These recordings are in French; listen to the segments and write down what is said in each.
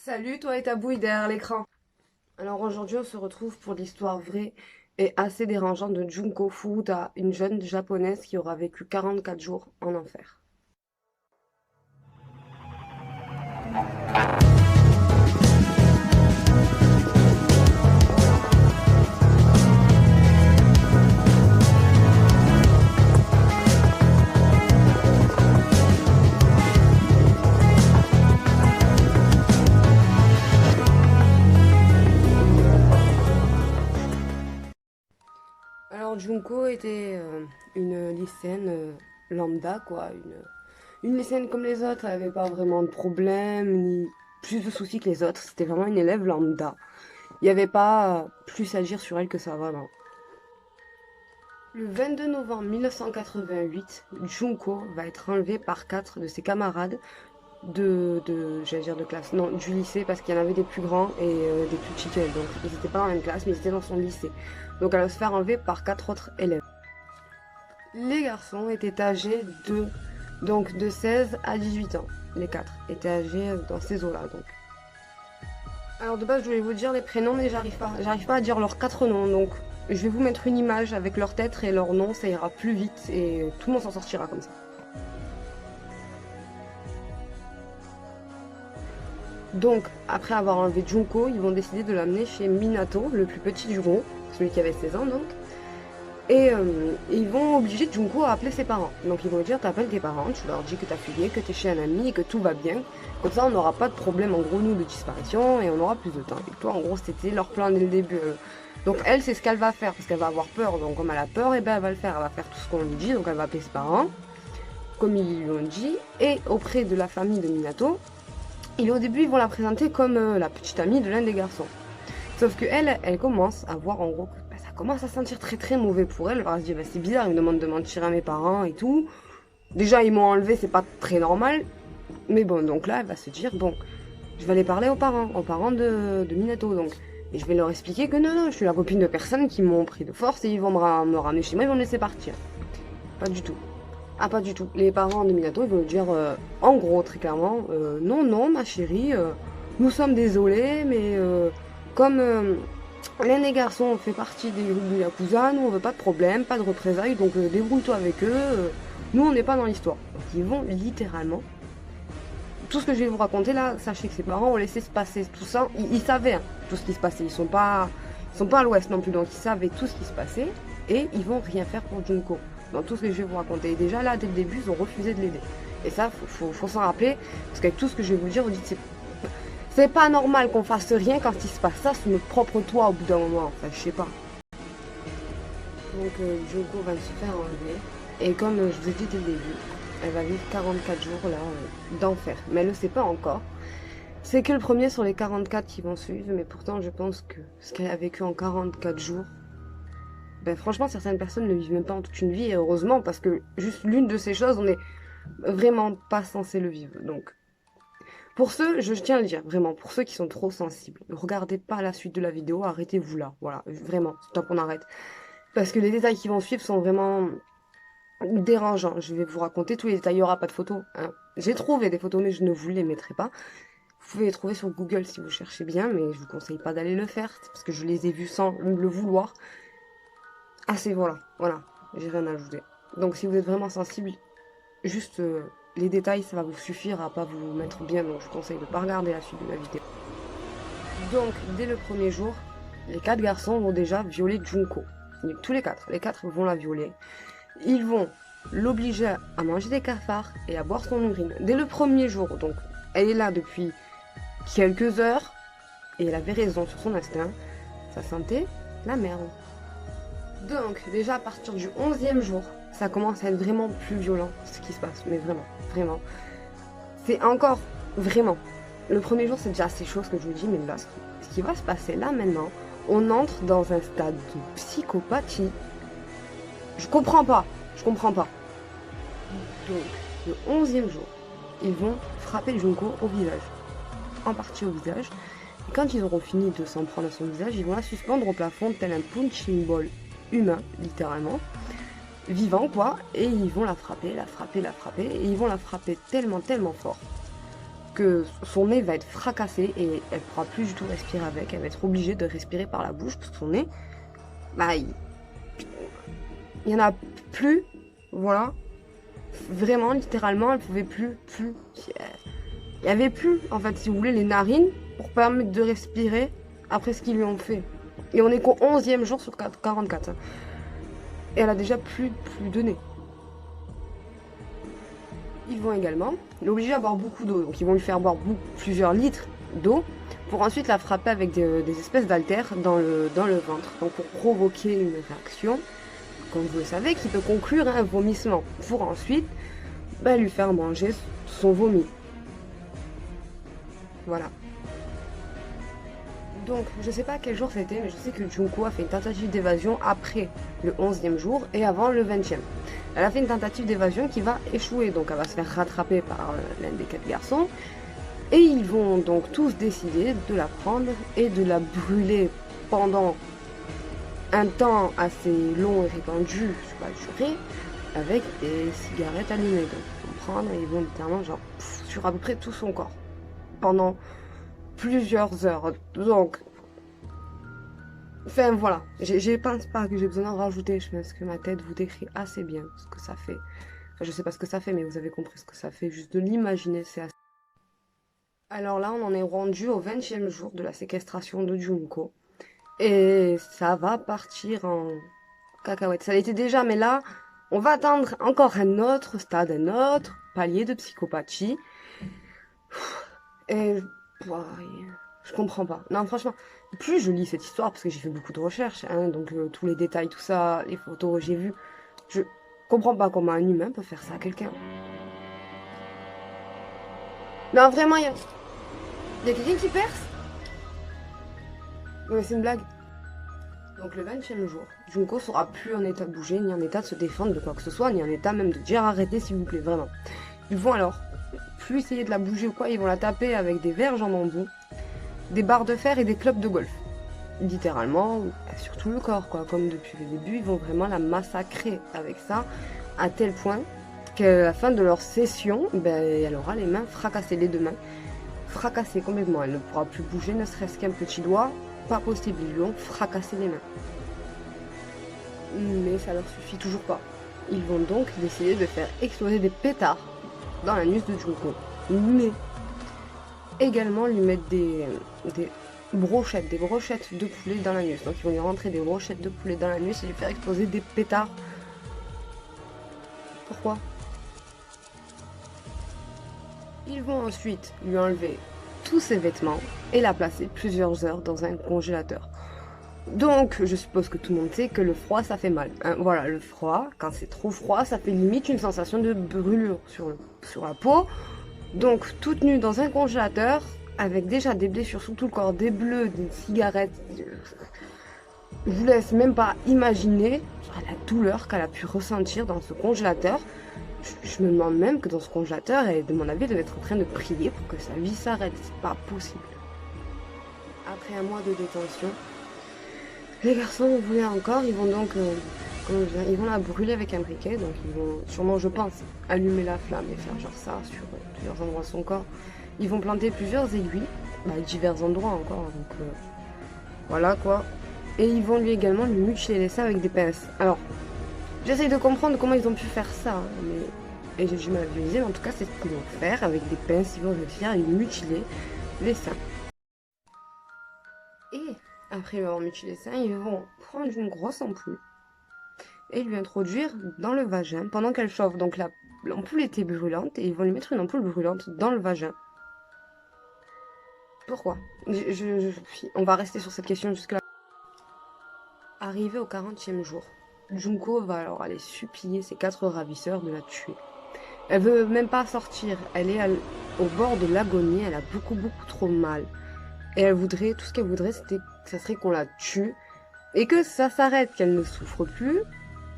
Salut, toi et ta bouille derrière l'écran. Alors aujourd'hui, on se retrouve pour l'histoire vraie et assez dérangeante de Junko Furuta, une jeune japonaise qui aura vécu 44 jours en enfer. Alors Junko était une lycéenne lambda, quoi, une lycéenne comme les autres. Elle n'avait pas vraiment de problème, ni plus de soucis que les autres. C'était vraiment une élève lambda. Il n'y avait pas plus à dire sur elle que ça, vraiment. Le 22 novembre 1988, Junko va être enlevée par 4 de ses camarades j'allais dire de classe, non, du lycée, parce qu'il y en avait des plus grands et des plus petits qu'elle. Donc ils n'étaient pas dans la même classe, mais ils étaient dans son lycée. Donc elle va se faire enlever par 4 autres élèves. Les garçons étaient âgés de 16 à 18 ans. Les 4 étaient âgés dans ces eaux-là. Donc. Alors de base, je voulais vous dire les prénoms, mais j'arrive pas. J'arrive pas à dire leurs 4 noms. Donc je vais vous mettre une image avec leur tête et leur nom, ça ira plus vite et tout le monde s'en sortira comme ça. Donc, après avoir enlevé Junko, ils vont décider de l'amener chez Minato, le plus petit du groupe, celui qui avait 16 ans donc. Et ils vont obliger Junko à appeler ses parents. Donc ils vont lui dire, t'appelles tes parents, tu leur dis que t'as fuyé, que t'es chez un ami et que tout va bien. Comme ça on n'aura pas de problème en gros nous de disparition et on aura plus de temps. Et toi en gros c'était leur plan dès le début. Donc elle c'est ce qu'elle va faire parce qu'elle va avoir peur. Donc comme elle a peur, et ben elle va le faire. Elle va faire tout ce qu'on lui dit. Donc elle va appeler ses parents, comme ils lui ont dit. Et auprès de la famille de Minato, au début, ils vont la présenter comme la petite amie de l'un des garçons. Sauf que elle commence à voir en gros que ça commence à sentir très très mauvais pour elle. Alors elle se dit, bah, c'est bizarre, ils me demandent de mentir à mes parents et tout. Déjà, ils m'ont enlevé, c'est pas très normal. Mais bon, donc là, elle va se dire, bon, je vais aller parler aux parents de Minato. Donc, et je vais leur expliquer que non, je suis la copine de personne qui m'ont pris de force et ils vont me ramener chez moi, ils vont me laisser partir. Pas du tout. Ah, pas du tout. Les parents de Minato, ils vont lui dire, en gros, très clairement, non, non, ma chérie, nous sommes désolés, mais comme l'un des garçons fait partie des groupes de Yakuza, nous, on veut pas de problème, pas de représailles, donc débrouille-toi avec eux, nous, on n'est pas dans l'histoire. Donc, ils vont littéralement... Tout ce que je vais vous raconter là, sachez que ses parents ont laissé se passer tout ça. Ils savaient hein, tout ce qui se passait. Ils sont pas à l'ouest non plus, donc ils savaient tout ce qui se passait et ils vont rien faire pour Junko dans tout ce que je vais vous raconter. Et déjà là, dès le début, ils ont refusé de l'aider. Et ça, faut s'en rappeler, parce qu'avec tout ce que je vais vous dire, vous dites c'est pas normal qu'on fasse rien quand il se passe ça sous notre propre toit au bout d'un moment. Enfin, je sais pas. Donc Junko va se faire enlever. Et comme je vous ai dit dès le début, elle va vivre 44 jours là d'enfer. Mais elle ne le sait pas encore. C'est que le premier sur les 44 qui vont suivre, mais pourtant je pense que ce qu'elle a vécu en 44 jours, ben franchement certaines personnes ne vivent même pas en toute une vie, et heureusement, parce que juste l'une de ces choses, on n'est vraiment pas censé le vivre. Donc pour ceux, je tiens à le dire, vraiment, pour ceux qui sont trop sensibles, ne regardez pas la suite de la vidéo, arrêtez-vous là, voilà, vraiment, stop, on arrête. Parce que les détails qui vont suivre sont vraiment dérangeants. Je vais vous raconter tous les détails, il n'y aura pas de photos. Hein. J'ai trouvé des photos, mais je ne vous les mettrai pas. Vous pouvez les trouver sur Google si vous cherchez bien, mais je vous conseille pas d'aller le faire, parce que je les ai vus sans le vouloir. Ah c'est voilà, j'ai rien à ajouter. Donc si vous êtes vraiment sensible, juste les détails, ça va vous suffire à pas vous mettre bien, donc je vous conseille de pas regarder la suite de la vidéo. Donc dès le premier jour, les 4 garçons vont déjà violer Junko. Tous les quatre vont la violer. Ils vont l'obliger à manger des cafards et à boire son urine. Dès le premier jour, donc elle est là depuis quelques heures, et elle avait raison sur son instinct, ça sentait la merde. Donc, déjà à partir du 11e jour, ça commence à être vraiment plus violent ce qui se passe, mais vraiment, vraiment. C'est encore, vraiment. Le premier jour, c'est déjà assez chaud ce que je vous dis, mais là, ce qui va se passer là maintenant, on entre dans un stade de psychopathie. Je comprends pas. Donc, le 11e jour, ils vont frapper Junko au visage. En partie au visage. Et quand ils auront fini de s'en prendre à son visage, ils vont la suspendre au plafond tel un punching ball humain, littéralement. Vivant, quoi. Et ils vont la frapper. Et ils vont la frapper tellement fort que son nez va être fracassé et elle pourra plus du tout respirer avec. Elle va être obligée de respirer par la bouche parce que son nez, bah, il y en a plus, voilà. Vraiment, littéralement, elle pouvait plus. Il y avait plus, en fait, si vous voulez, les narines pour permettre de respirer après ce qu'ils lui ont fait. Et on est qu'au 11e jour sur 44. Et elle a déjà plus de nez. Ils vont également l'obliger à boire beaucoup d'eau. Donc ils vont lui faire boire plusieurs litres d'eau pour ensuite la frapper avec des espèces d'haltères dans le ventre. Donc pour provoquer une réaction, comme vous le savez, qui peut conclure à un vomissement. Pour ensuite lui faire manger son vomi. Voilà. Donc, je sais pas quel jour c'était, mais je sais que Junko a fait une tentative d'évasion après le 11e jour et avant le 20e. Elle a fait une tentative d'évasion qui va échouer, donc elle va se faire rattraper par l'un des 4 garçons. Et ils vont donc tous décider de la prendre et de la brûler pendant un temps assez long et répandu sur la durée avec des cigarettes allumées. Donc ils vont prendre et ils vont littéralement sur à peu près tout son corps pendant plusieurs heures. Donc, enfin voilà, je pense pas que j'ai besoin d'en rajouter. Je pense que ma tête vous décrit assez bien ce que ça fait. Enfin, je sais pas ce que ça fait, mais vous avez compris ce que ça fait. Juste de l'imaginer, c'est assez. Alors là, on en est rendu au 20e jour de la séquestration de Junko. Et ça va partir en cacahuète. Ça l'était déjà, mais là, on va atteindre encore un autre stade, un autre palier de psychopathie. Et je comprends pas. Non, franchement, plus je lis cette histoire, parce que j'ai fait beaucoup de recherches, hein, donc tous les détails, tout ça, les photos, j'ai vu, je comprends pas comment un humain peut faire ça à quelqu'un. Non, vraiment, y a quelqu'un qui perce? Non, mais c'est une blague. Donc le 20e jour, Junko sera plus en état de bouger, ni en état de se défendre de quoi que ce soit, ni en état même de dire arrêtez s'il vous plaît, vraiment. Ils vont alors plus essayer de la bouger ou quoi, ils vont la taper avec des verges en bambou, des barres de fer et des clubs de golf. Littéralement, sur tout le corps, quoi. Comme depuis le début, ils vont vraiment la massacrer avec ça, à tel point qu'à la fin de leur session, elle aura les mains fracassées, les 2 mains fracassées complètement. Elle ne pourra plus bouger, ne serait-ce qu'un petit doigt. Pas possible, ils lui ont fracassé les mains. Mais ça leur suffit toujours pas. Ils vont donc décider de faire exploser des pétards dans l'anus de Junko. Mais également lui mettre des brochettes de poulet dans l'anus. Donc ils vont lui rentrer des brochettes de poulet dans l'anus et lui faire exploser des pétards. Pourquoi? Ils vont ensuite lui enlever tous ses vêtements et la placer plusieurs heures dans un congélateur. Donc, je suppose que tout le monde sait que le froid, ça fait mal. Hein. Voilà, le froid, quand c'est trop froid, ça fait limite une sensation de brûlure sur la peau. Donc, toute nue dans un congélateur, avec déjà des blessures sur tout le corps, des bleus, des cigarettes. Je vous laisse même pas imaginer la douleur qu'elle a pu ressentir dans ce congélateur. Je me demande même que dans ce congélateur, elle, de mon avis, devait être en train de prier pour que sa vie s'arrête. C'est pas possible. Après un mois de détention, les garçons voulaient encore, ils vont donc, ils vont la brûler avec un briquet, donc ils vont sûrement, je pense, allumer la flamme et faire genre ça sur plusieurs endroits de son corps. Ils vont planter plusieurs aiguilles, à divers endroits encore, donc voilà quoi. Et ils vont lui également lui mutiler les seins avec des pinces. Alors, j'essaye de comprendre comment ils ont pu faire ça, hein, mais et j'ai mal visualisé, mais en tout cas c'est ce qu'ils vont faire avec des pinces, ils vont réussir à lui mutiler les seins. Et après lui avoir mutilé les seins, ils vont prendre une grosse ampoule et lui introduire dans le vagin pendant qu'elle chauffe. Donc l'ampoule était brûlante et ils vont lui mettre une ampoule brûlante dans le vagin. Pourquoi? On va rester sur cette question jusque là. Arrivé au 40e jour, Junko va alors aller supplier ses 4 ravisseurs de la tuer. Elle veut même pas sortir, elle est au bord de l'agonie, elle a beaucoup trop mal. Et elle voudrait, tout ce qu'elle voudrait, ça serait qu'on la tue et que ça s'arrête, qu'elle ne souffre plus.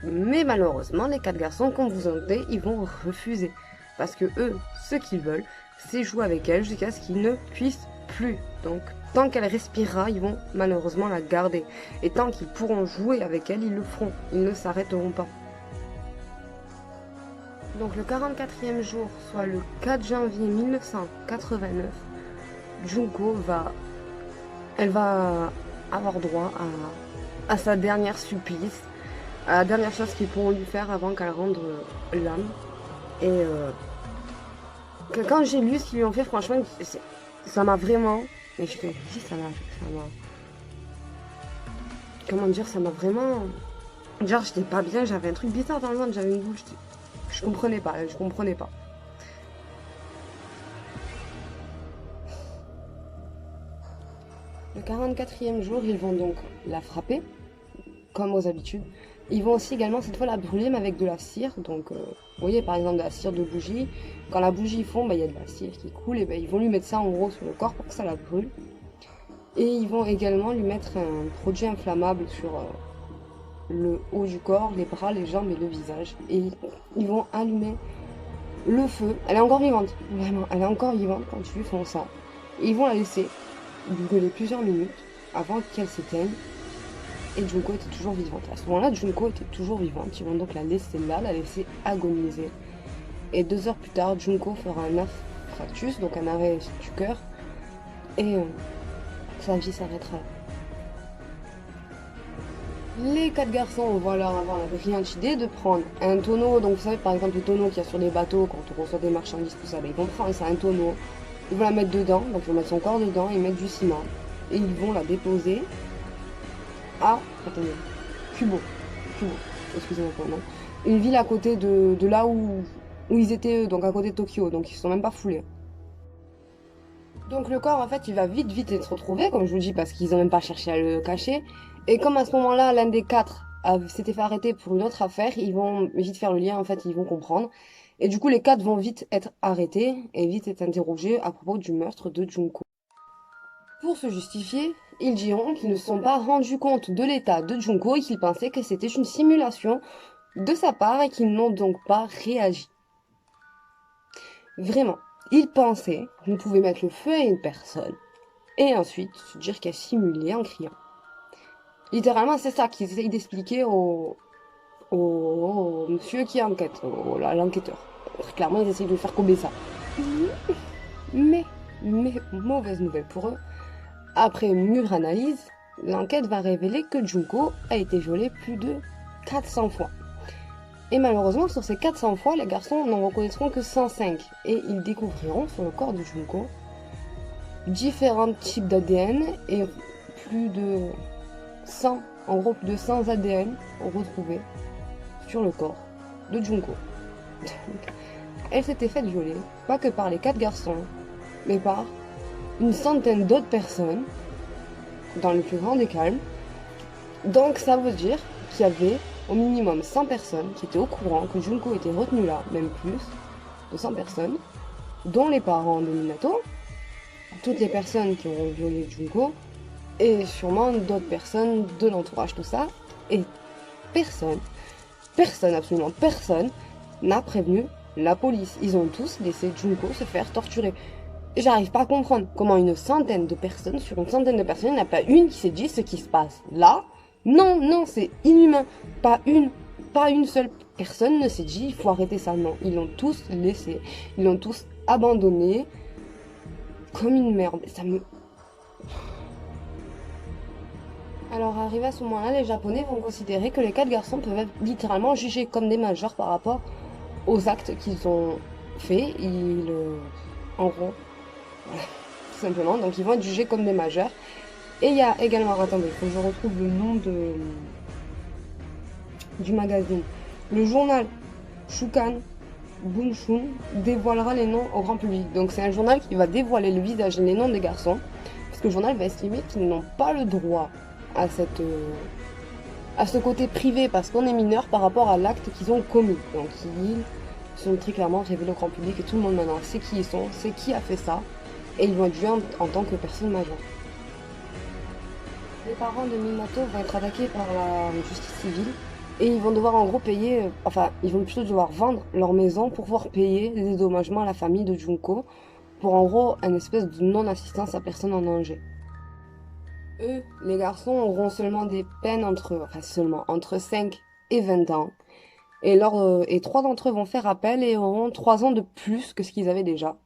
Mais malheureusement, les 4 garçons, comme vous entendez, ils vont refuser. Parce que eux, ce qu'ils veulent, c'est jouer avec elle jusqu'à ce qu'ils ne puissent plus. Donc, tant qu'elle respirera, ils vont malheureusement la garder. Et tant qu'ils pourront jouer avec elle, ils le feront. Ils ne s'arrêteront pas. Donc le 44e jour, soit le 4 janvier 1989, Junko elle va avoir droit à sa dernière supplice, à la dernière chose qu'ils pourront lui faire avant qu'elle rende l'âme. Et quand j'ai lu ce qu'ils lui ont fait, franchement, ça m'a vraiment... Mais je te dis, ça m'a... Comment dire, ça m'a vraiment... Genre, j'étais pas bien, j'avais un truc bizarre dans le ventre, j'avais une boule, je comprenais pas, je comprenais pas. Le 44e jour, ils vont donc la frapper, comme aux habitudes. Ils vont aussi également cette fois la brûler, mais avec de la cire. Donc, vous voyez par exemple de la cire de bougie. Quand la bougie fond, bah, y a de la cire qui coule. Et bah, ils vont lui mettre ça en gros sur le corps pour que ça la brûle. Et ils vont également lui mettre un produit inflammable sur le haut du corps, les bras, les jambes et le visage. Et ils vont allumer le feu. Elle est encore vivante, vraiment. Elle est encore vivante quand ils lui font ça. Et ils vont la laisser brûler plusieurs minutes avant qu'elle s'éteigne. Et Junko était toujours vivante. À ce moment-là, Junko était toujours vivante. Ils vont donc la laisser là, la laisser agoniser. Et 2 heures plus tard, Junko fera un infarctus, donc un arrêt du cœur. Et sa vie s'arrêtera. Les 4 garçons vont alors avoir la brillante idée de prendre un tonneau. Donc vous savez par exemple les tonneaux qu'il y a sur les bateaux quand on reçoit des marchandises, tout ça. Ils vont prendre ça, un tonneau. Ils vont la mettre dedans, donc ils vont mettre son corps dedans et mettre du ciment. Et ils vont la déposer à... Attendez. Kubo, excusez-moi pour le nom. Une ville à côté de là où ils étaient, donc à côté de Tokyo, donc ils se sont même pas foulés. Donc le corps, en fait, il va vite être retrouvé, comme je vous dis, parce qu'ils ont même pas cherché à le cacher. Et comme à ce moment-là, l'un des 4 s'était fait arrêter pour une autre affaire, ils vont vite faire le lien, en fait, ils vont comprendre. Et du coup, les 4 vont vite être arrêtés et vite être interrogés à propos du meurtre de Junko. Pour se justifier, ils diront qu'ils ne se sont pas rendus compte de l'état de Junko et qu'ils pensaient que c'était une simulation de sa part et qu'ils n'ont donc pas réagi. Vraiment, ils pensaient qu'on pouvait mettre le feu à une personne et ensuite se dire qu'elle simulait en criant. Littéralement, c'est ça qu'ils essayent d'expliquer au monsieur qui enquête, l'enquêteur. Clairement, ils essayent de faire coller ça. Mais, mauvaise nouvelle pour eux, après mûre analyse, l'enquête va révéler que Junko a été violée plus de 400 fois. Et malheureusement, sur ces 400 fois, les garçons n'en reconnaîtront que 105. Et ils découvriront sur le corps de Junko différents types d'ADN et plus de 100, en gros plus de 100 ADN retrouvés sur le corps de Junko. Elle s'était faite violer, pas que par les 4 garçons, mais par une centaine d'autres personnes, dans le plus grand des calmes. Donc ça veut dire qu'il y avait au minimum 100 personnes qui étaient au courant que Junko était retenue là, même plus de 100 personnes, dont les parents de Minato, toutes les personnes qui ont violé Junko, et sûrement d'autres personnes de l'entourage, tout ça. Et personne, absolument personne, n'a prévenu la police. Ils ont tous laissé Junko se faire torturer. J'arrive pas à comprendre comment une centaine de personnes, sur une centaine de personnes, il n'y en a pas une qui s'est dit ce qui se passe là. Non, c'est inhumain. Pas une seule personne ne s'est dit il faut arrêter ça. Non, ils l'ont tous laissé. Ils l'ont tous abandonné comme une merde. Ça me... Alors arrivé à ce moment-là, les Japonais vont considérer que les 4 garçons peuvent être littéralement jugés comme des majeurs par rapport aux actes qu'ils ont faits. En gros, voilà, tout simplement. Donc ils vont être jugés comme des majeurs. Et il y a également, attendez, il faut que je retrouve le nom du magazine. Le journal Shukan Bunshun dévoilera les noms au grand public. Donc c'est un journal qui va dévoiler le visage et les noms des garçons. Parce que le journal va estimer qu'ils n'ont pas le droit à ce côté privé parce qu'on est mineur par rapport à l'acte qu'ils ont commis. Donc ils sont très clairement révélés au grand public et tout le monde maintenant sait qui ils sont, sait qui a fait ça. Et ils vont être vus en tant que personnes majeures. Les parents de Minato vont être attaqués par la justice civile et ils vont devoir en gros payer, ils vont plutôt devoir vendre leur maison pour pouvoir payer les dédommagements à la famille de Junko pour en gros une espèce de non-assistance à personne en danger. Eux, les garçons, auront seulement des peines entre 5 et 20 ans. Et 3 d'entre eux vont faire appel et auront 3 ans de plus que ce qu'ils avaient déjà.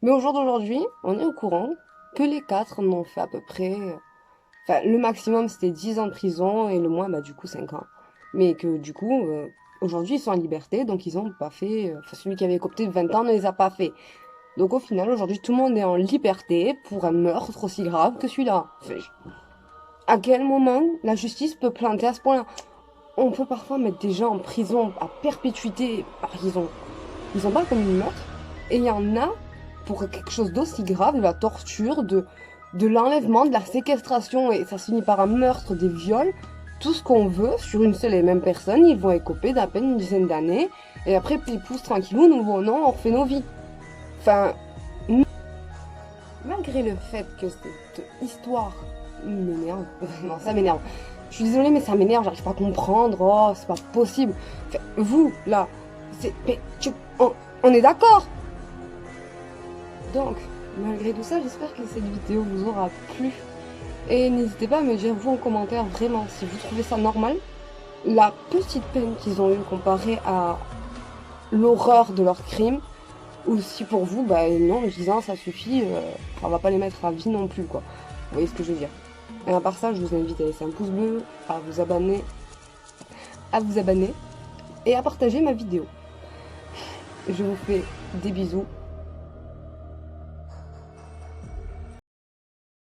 Mais au jour d'aujourd'hui, on est au courant que les 4 n'ont fait à peu près... Enfin, le maximum, c'était 10 ans de prison et le moins, bah, du coup, 5 ans. Mais que du coup, aujourd'hui, ils sont en liberté, donc ils n'ont pas fait... Enfin, celui qui avait copté 20 ans ne les a pas fait. Donc au final, aujourd'hui, tout le monde est en liberté pour un meurtre aussi grave que celui-là. Enfin, à quel moment la justice peut planter à ce point-là? On peut parfois mettre des gens en prison à perpétuité par ils ont pas commis de meurtre. Et il y en a pour quelque chose d'aussi grave, de la torture, de l'enlèvement, de la séquestration, et ça se finit par un meurtre, des viols, tout ce qu'on veut sur une seule et même personne. Ils vont écoper d'à peine une dizaine d'années, et après, poussent tranquillou, nous, bon, non, on refait nos vies. Enfin, malgré le fait que cette histoire m'énerve, non, ça m'énerve. Je suis désolée, mais ça m'énerve, j'arrive pas à comprendre. Oh, c'est pas possible. Enfin, vous, là, on est d'accord. Donc, malgré tout ça, j'espère que cette vidéo vous aura plu. Et n'hésitez pas à me dire, vous, en commentaire, vraiment, si vous trouvez ça normal. La petite peine qu'ils ont eue comparée à l'horreur de leur crime. Ou si pour vous, bah non, 10 ans, ça suffit. On va pas les mettre à vie non plus, quoi. Vous voyez ce que je veux dire. Et à part ça, je vous invite à laisser un pouce bleu, à vous abonner et à partager ma vidéo. Je vous fais des bisous